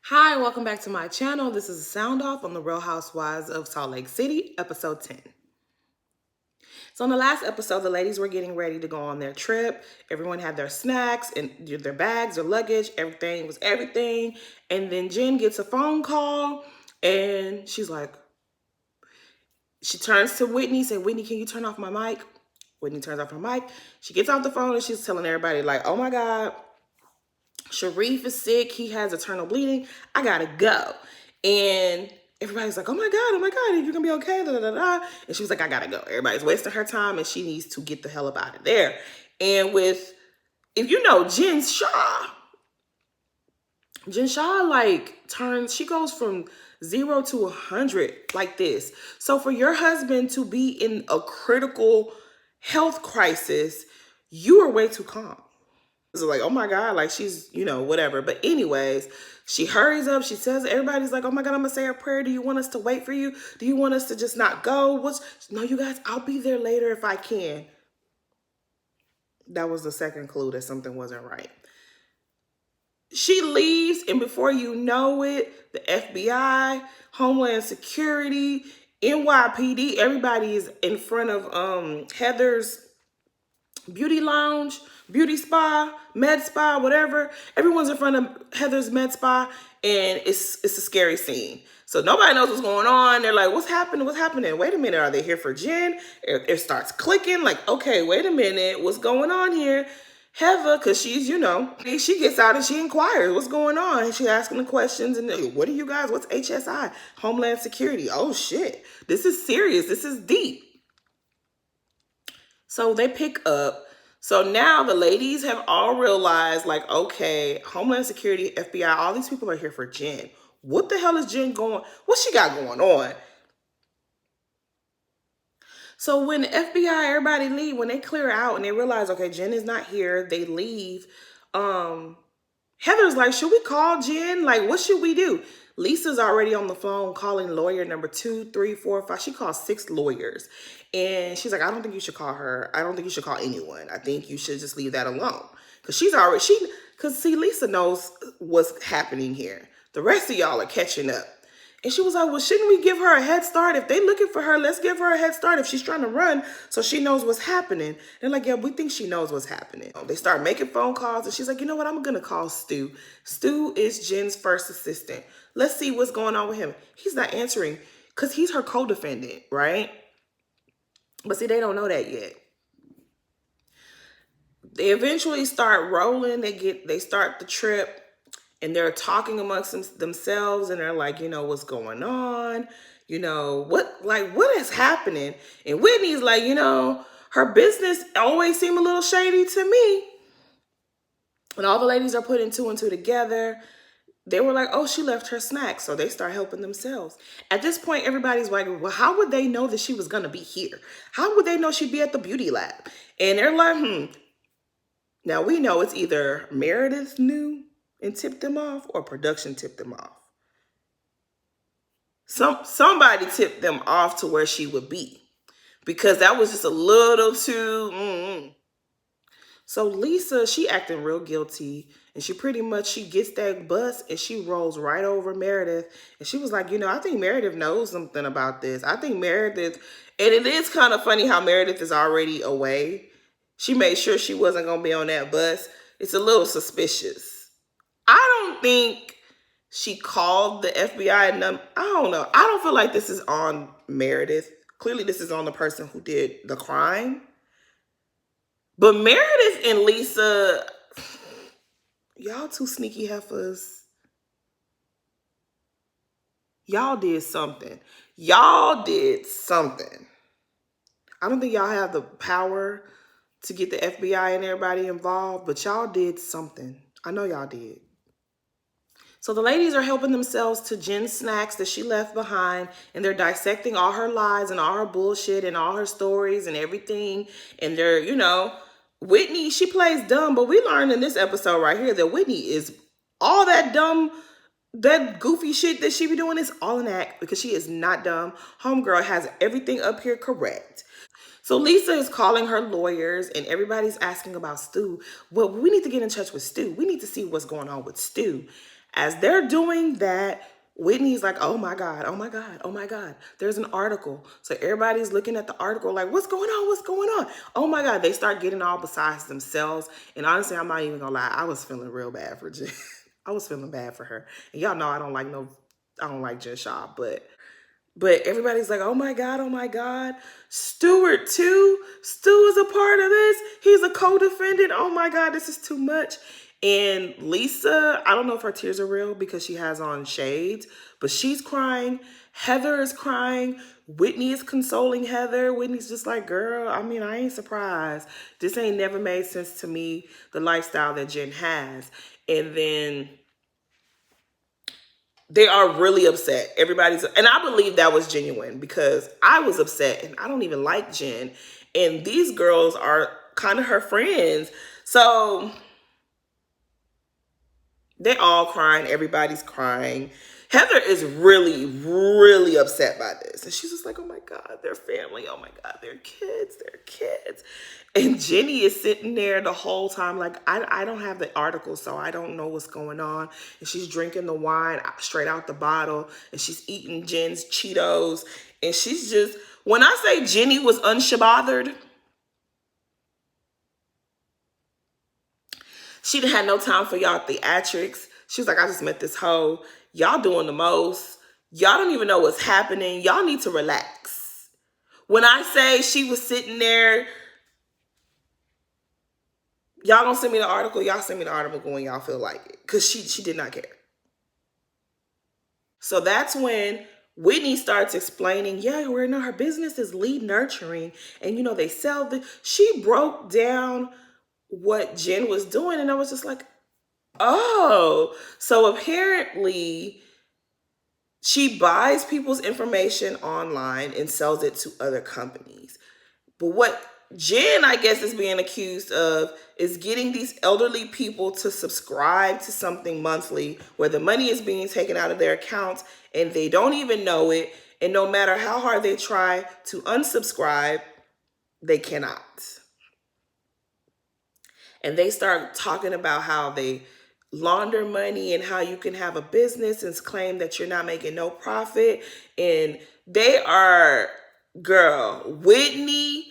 Hi, welcome back to my channel. This is a sound off on the Real Housewives of Salt Lake City, episode 10. So in the last episode, the ladies were getting ready to go on their trip. Everyone had their snacks and their bags, their luggage, everything was everything. And then Jen gets a phone call and she's like, she turns to Whitney, say, Whitney, can you turn off my mic? Whitney turns off her mic. She gets off the phone and she's telling everybody like, oh my God, Sharif is sick. He has eternal bleeding. I gotta go. And everybody's like, oh my God, you're gonna be okay. Da, da, da, da. And she was like, I gotta go. Everybody's wasting her time and she needs to get the hell up out of there. And if you know Jen Shah she goes from 0 to 100 like this. So for your husband to be in a critical health crisis, you are way too calm. So like, oh my God, like she's, whatever. But anyways, she hurries up. She says, everybody's like, oh my God, I'm gonna say a prayer. Do you want us to wait for you? Do you want us to just not go? No, you guys, I'll be there later if I can. That was the second clue that something wasn't right. She leaves, and before you know it, the FBI, Homeland Security, NYPD, everybody is in front of Heather's beauty lounge, beauty spa, med spa, whatever. Everyone's in front of Heather's med spa, and it's a scary scene. So nobody knows what's going on. They're like, what's happening? What's happening? Wait a minute. Are they here for Jen? It starts clicking like, okay, wait a minute. What's going on here? Heather, because she's, she gets out and she inquires what's going on. And she's asking the questions. And what are you guys? What's HSI? Homeland Security. Oh, shit. This is serious. This is deep. So they pick up. So now the ladies have all realized, like, okay, Homeland Security, FBI, all these people are here for Jen. What the hell is Jen going? What she got going on? So when the FBI, everybody leave, when they clear out and they realize, okay, Jen is not here, they leave. Heather's like, should we call Jen? Like, what should we do? Lisa's already on the phone calling lawyer number 2, 3, 4, 5. She calls 6 lawyers. And she's like, I don't think you should call her. I don't think you should call anyone. I think you should just leave that alone. Because see, Lisa knows what's happening here. The rest of y'all are catching up. And she was like, well, shouldn't we give her a head start? If they're looking for her, let's give her a head start if she's trying to run so she knows what's happening. They're like, yeah, we think she knows what's happening. They start making phone calls and she's like, you know what? I'm going to call Stu. Stu is Jen's first assistant. Let's see what's going on with him. He's not answering because he's her co-defendant, right? But see, they don't know that yet. They eventually start rolling. They start the trip. And they're talking amongst themselves and they're like, what's going on? What is happening? And Whitney's like, her business always seemed a little shady to me. And all the ladies are putting 2 and 2 together. They were like, oh, she left her snacks. So they start helping themselves. At this point, everybody's like, well, how would they know that she was going to be here? How would they know she'd be at the beauty lab? And they're like, Now we know it's either Meredith knew and tipped them off or production tipped them off. Somebody tipped them off to where she would be because that was just a little too So Lisa, she acting real guilty and she gets that bus and she rolls right over Meredith and she was like, I think Meredith knows something about this. I think Meredith, and it is kind of funny how Meredith is already away. She made sure she wasn't going to be on that bus. It's a little suspicious. I don't think she called the FBI and I don't know. I don't feel like this is on Meredith. Clearly this is on the person who did the crime. But Meredith and Lisa, y'all two sneaky heifers. Y'all did something. Y'all did something. I don't think y'all have the power to get the FBI and everybody involved, but y'all did something. I know y'all did. So the ladies are helping themselves to Jen's snacks that she left behind, and they're dissecting all her lies and all her bullshit and all her stories and everything. And they're, Whitney, she plays dumb, but we learned in this episode right here that Whitney is all that dumb, that goofy shit that she be doing is all an act because she is not dumb. Homegirl has everything up here correct. So Lisa is calling her lawyers and everybody's asking about Stu. Well, we need to get in touch with Stu. We need to see what's going on with Stu. As they're doing that, Whitney's like, oh my God, oh my God, oh my God. There's an article. So everybody's looking at the article like, what's going on? What's going on? Oh my God. They start getting all besides themselves. And honestly, I'm not even gonna lie. I was feeling real bad for Jen. I was feeling bad for her. And y'all know I don't like Jen Shaw, but everybody's like, oh my God, oh my God. Stewart too. Stu is a part of this. He's a co-defendant. Oh my God, this is too much. And Lisa, I don't know if her tears are real because she has on shades, but she's crying. Heather is crying. Whitney is consoling Heather. Whitney's just like, girl, I mean, I ain't surprised. This ain't never made sense to me, the lifestyle that Jen has. And then they are really upset. And I believe that was genuine because I was upset and I don't even like Jen. And these girls are kind of her friends. So they all crying. Everybody's crying. Heather is really, really upset by this. And she's just like, oh my God, they're family. Oh my God, they're kids. They're kids. And Jenny is sitting there the whole time like, I don't have the article, so I don't know what's going on. And she's drinking the wine straight out the bottle. And she's eating Jen's Cheetos. And she's just, when I say Jenny was unshabothered, she didn't have no time for y'all theatrics. She was like, I just met this hoe. Y'all doing the most. Y'all don't even know what's happening. Y'all need to relax. When I say she was sitting there, y'all gonna send me the article. Y'all send me the article when y'all feel like it. Because she did not care. So that's when Whitney starts explaining, yeah, we're her business is lead nurturing. And they sell she broke down what Jen was doing. And I was just like, oh, so apparently she buys people's information online and sells it to other companies. But what Jen, I guess, is being accused of is getting these elderly people to subscribe to something monthly where the money is being taken out of their accounts and they don't even know it. And no matter how hard they try to unsubscribe, they cannot. And they start talking about how they launder money and how you can have a business and claim that you're not making no profit. And they are, girl, Whitney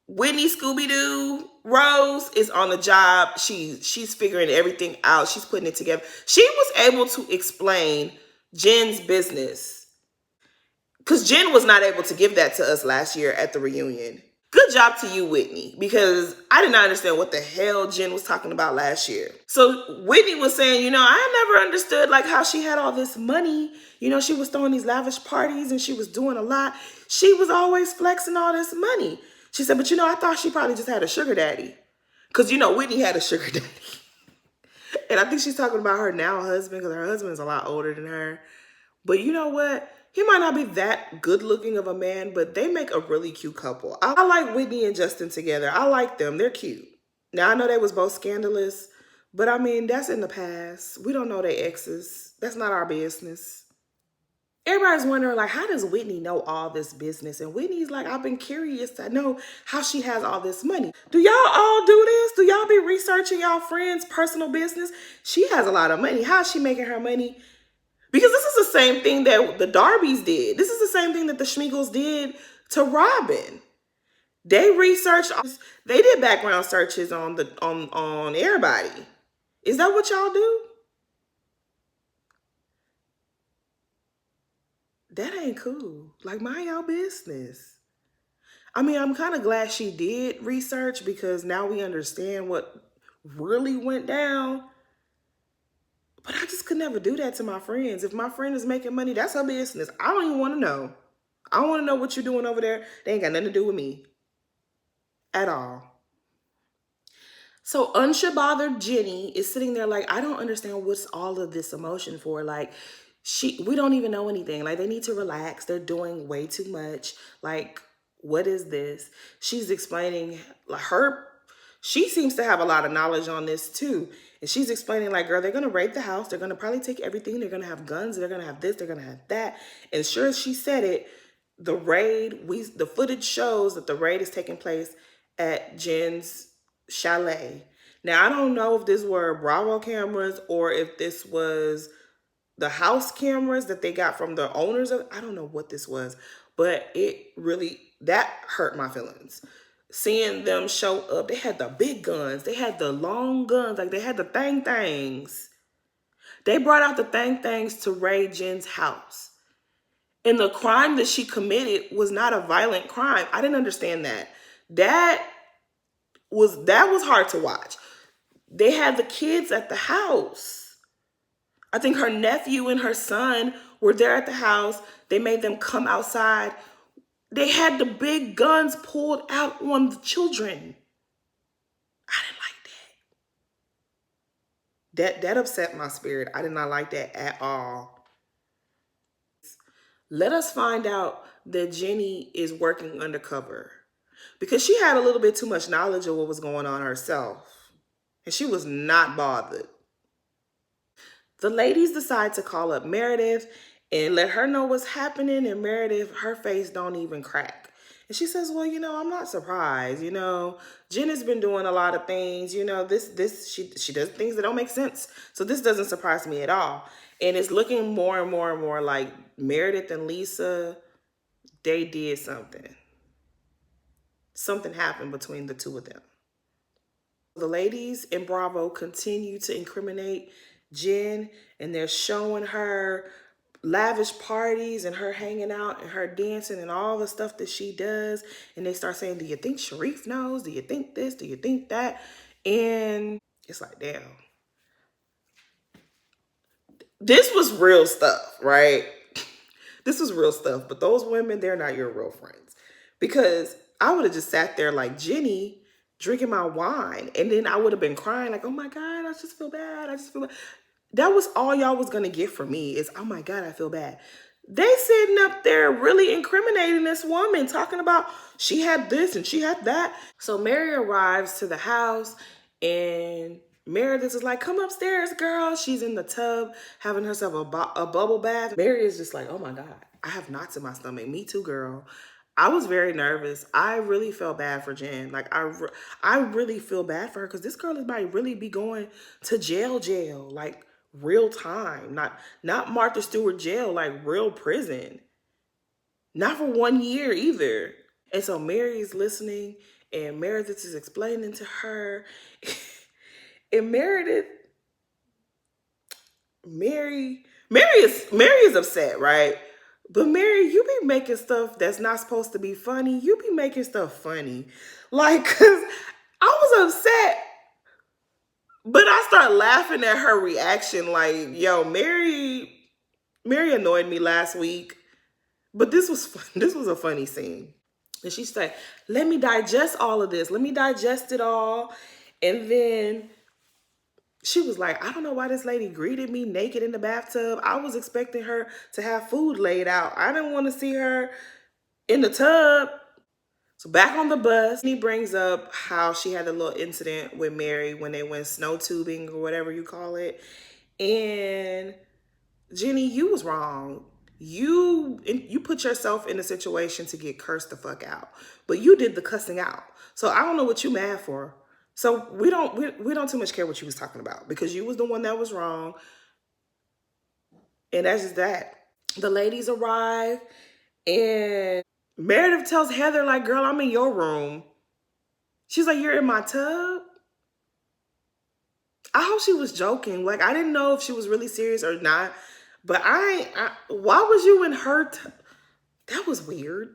Scooby-Doo Rose is on the job. She's figuring everything out. She's putting it together. She was able to explain Jen's business because Jen was not able to give that to us last year at the reunion. Good job to you, Whitney, because I did not understand what the hell Jen was talking about last year. So Whitney was saying, I never understood like how she had all this money. She was throwing these lavish parties and she was doing a lot. She was always flexing all this money. She said, but I thought she probably just had a sugar daddy. Because, Whitney had a sugar daddy. And I think she's talking about her now husband because her husband's a lot older than her. But you know what? He might not be that good looking of a man, but they make a really cute couple. I like Whitney and Justin together. I like them. They're cute. Now, I know they was both scandalous, but I mean, that's in the past. We don't know their exes. That's not our business. Everybody's wondering, like, how does Whitney know all this business? And Whitney's like, I've been curious to know how she has all this money. Do y'all all do this? Do y'all be researching y'all friends' personal business? She has a lot of money. How is she making her money? Because this is the same thing that the Darbys did. This is the same thing that the Schmeagles did to Robin. They researched, they did background searches on everybody. Is that what y'all do? That ain't cool. Like, mind y'all business. I mean, I'm kind of glad she did research because now we understand what really went down. But I just could never do that to my friends. If my friend is making money, that's her business. I don't even want to know. I don't want to know what you're doing over there. They ain't got nothing to do with me at all. So unshabothered Jenny is sitting there like, I don't understand what's all of this emotion for. Like, we don't even know anything. Like, they need to relax. They're doing way too much. Like, what is this? She's explaining like she seems to have a lot of knowledge on this too. And she's explaining like, girl, they're going to raid the house. They're going to probably take everything. They're going to have guns. They're going to have this. They're going to have that. And sure as she said it, the footage shows that the raid is taking place at Jen's chalet. Now, I don't know if this were Bravo cameras or if this was the house cameras that they got from the owners of, I don't know what this was, but it really, that hurt my feelings. Seeing them show up, they had the big guns, they had the long guns, like they had the things. They brought out the things to Ray Jen's house. And the crime that she committed was not a violent crime. I didn't understand that. That was hard to watch. They had the kids at the house. I think her nephew and her son were there at the house. They made them come outside. They had the big guns pulled out on the children. I didn't like that. That upset my spirit. I did not like that at all. Let us find out that Jenny is working undercover because she had a little bit too much knowledge of what was going on herself. And she was not bothered. The ladies decide to call up Meredith and let her know what's happening. And Meredith, her face don't even crack. And she says, well, I'm not surprised. Jen has been doing a lot of things. She does things that don't make sense. So this doesn't surprise me at all. And it's looking more and more and more like Meredith and Lisa, they did something. Something happened between the two of them. The ladies in Bravo continue to incriminate Jen, and they're showing her lavish parties and her hanging out and her dancing and all the stuff that she does. And they start saying, do you think Sharif knows? Do you think this? Do you think that? And it's like, damn. This was real stuff, right? This was real stuff. But those women, they're not your real friends. Because I would have just sat there like Jenny drinking my wine. And then I would have been crying like, oh my God, I just feel bad. I just feel bad. That was all y'all was going to get from me is, oh my God, I feel bad. They sitting up there really incriminating this woman, talking about she had this and she had that. So Mary arrives to the house and Meredith is like, come upstairs, girl. She's in the tub having herself a bubble bath. Mary is just like, oh my God, I have knots in my stomach. Me too, girl. I was very nervous. I really felt bad for Jen. Like, I really feel bad for her because this girl might really be going to jail, like real time. Not Martha Stewart jail, like real prison. Not for 1 year either. And so Mary's listening and Meredith is explaining to her. And Mary is upset, right? But Mary, you be making stuff that's not supposed to be funny. You be making stuff funny. Like, cause I was upset, but I started laughing at her reaction. Like, yo, Mary annoyed me last week, but this was fun. This was a funny scene. And she said, let me digest all of this. Let me digest it all. And then she was like, I don't know why this lady greeted me naked in the bathtub. I was expecting her to have food laid out. I didn't want to see her in the tub. So back on the bus, he brings up how she had a little incident with Mary when they went snow tubing or whatever you call it. And Jenny, you was wrong. You put yourself in a situation to get cursed the fuck out. But you did the cussing out. So I don't know what you mad for. So we don't too much care what you was talking about because you was the one that was wrong. And that's just that. The ladies arrive and Meredith tells Heather, like, girl, I'm in your room. She's like, you're in my tub? I hope she was joking. Like, I didn't know if she was really serious or not. But why was you in her that was weird.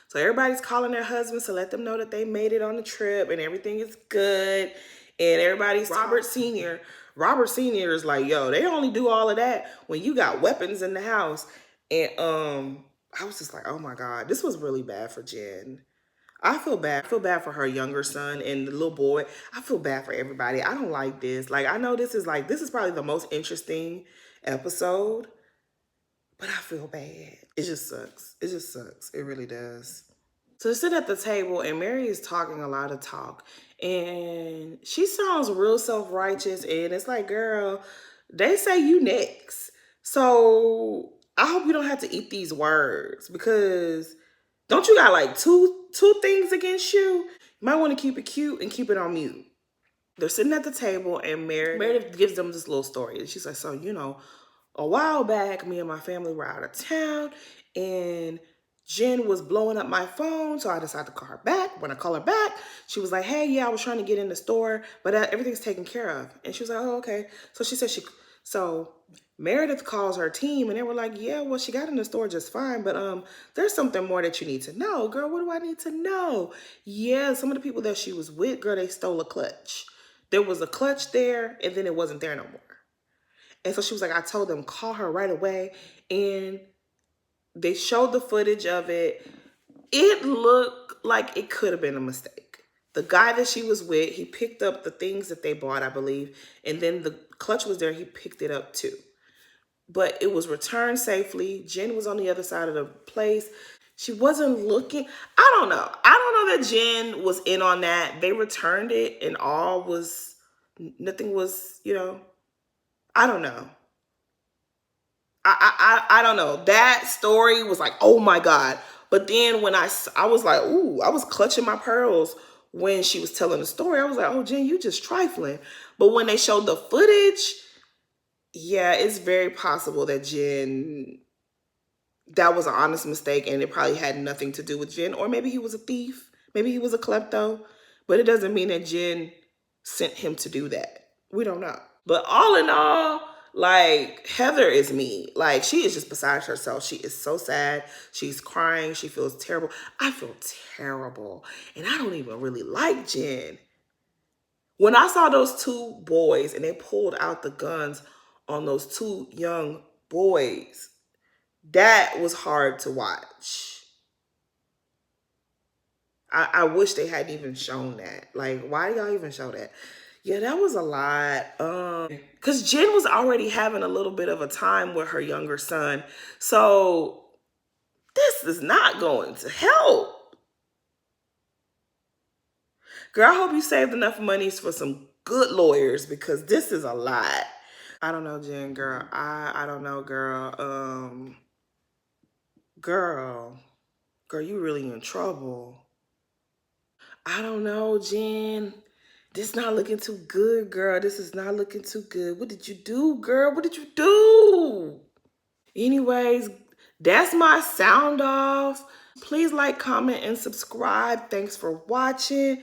So everybody's calling their husbands to let them know that they made it on the trip and everything is good. And everybody's Robert Sr. is like, yo, they only do all of that when you got weapons in the house. And I was just like, oh my God, this was really bad for Jen. I feel bad. I feel bad for her younger son and the little boy. I feel bad for everybody. I don't like this. Like, I know this is probably the most interesting episode, but I feel bad. It just sucks. It just sucks. It really does. So they sit at the table and Mary is talking a lot of talk and she sounds real self-righteous and it's like, girl, they say you next. So I hope you don't have to eat these words because don't you got like two things against you? You might want to keep it cute and keep it on mute. They're sitting at the table and Meredith gives them this little story. And she's like, so, a while back, me and my family were out of town, and Jen was blowing up my phone, so I decided to call her back. When I call her back, she was like, "Hey, yeah, I was trying to get in the store, but everything's taken care of." And she was like, "Oh, okay." So she said so Meredith calls her team, and they were like, "Yeah, well, she got in the store just fine, but there's something more that you need to know, girl. What do I need to know?" Yeah, some of the people that she was with, girl, they stole a clutch. There was a clutch there, and then it wasn't there no more. And so she was like, I told them, call her right away. And they showed the footage of it. It looked like it could have been a mistake. The guy that she was with, he picked up the things that they bought, I believe. And then the clutch was there. He picked it up too. But it was returned safely. Jen was on the other side of the place. She wasn't looking. I don't know. I don't know that Jen was in on that. They returned it and nothing was, I don't know. I don't know. That story was like, oh my God. But then when I was like, ooh, I was clutching my pearls when she was telling the story. I was like, oh, Jen, you just trifling. But when they showed the footage, yeah, it's very possible that that was an honest mistake and it probably had nothing to do with Jen. Or maybe he was a thief. Maybe he was a klepto. But it doesn't mean that Jen sent him to do that. We don't know. But all in all, like, Heather is me. Like, she is just beside herself. She is so sad. She's crying. She feels terrible. I feel terrible. And I don't even really like Jen. When I saw those two boys and they pulled out the guns on those two young boys, that was hard to watch. I wish they hadn't even shown that. Like, why do y'all even show that? Yeah, that was a lot. Because Jen was already having a little bit of a time with her younger son. So this is not going to help. Girl, I hope you saved enough monies for some good lawyers because this is a lot. I don't know, Jen, girl. I don't know, girl. Girl. Girl, you really in trouble. I don't know, Jen. This not looking too good, girl. This is not looking too good. What did you do, girl? What did you do? Anyways, that's my sound off. Please like, comment, and subscribe. Thanks for watching.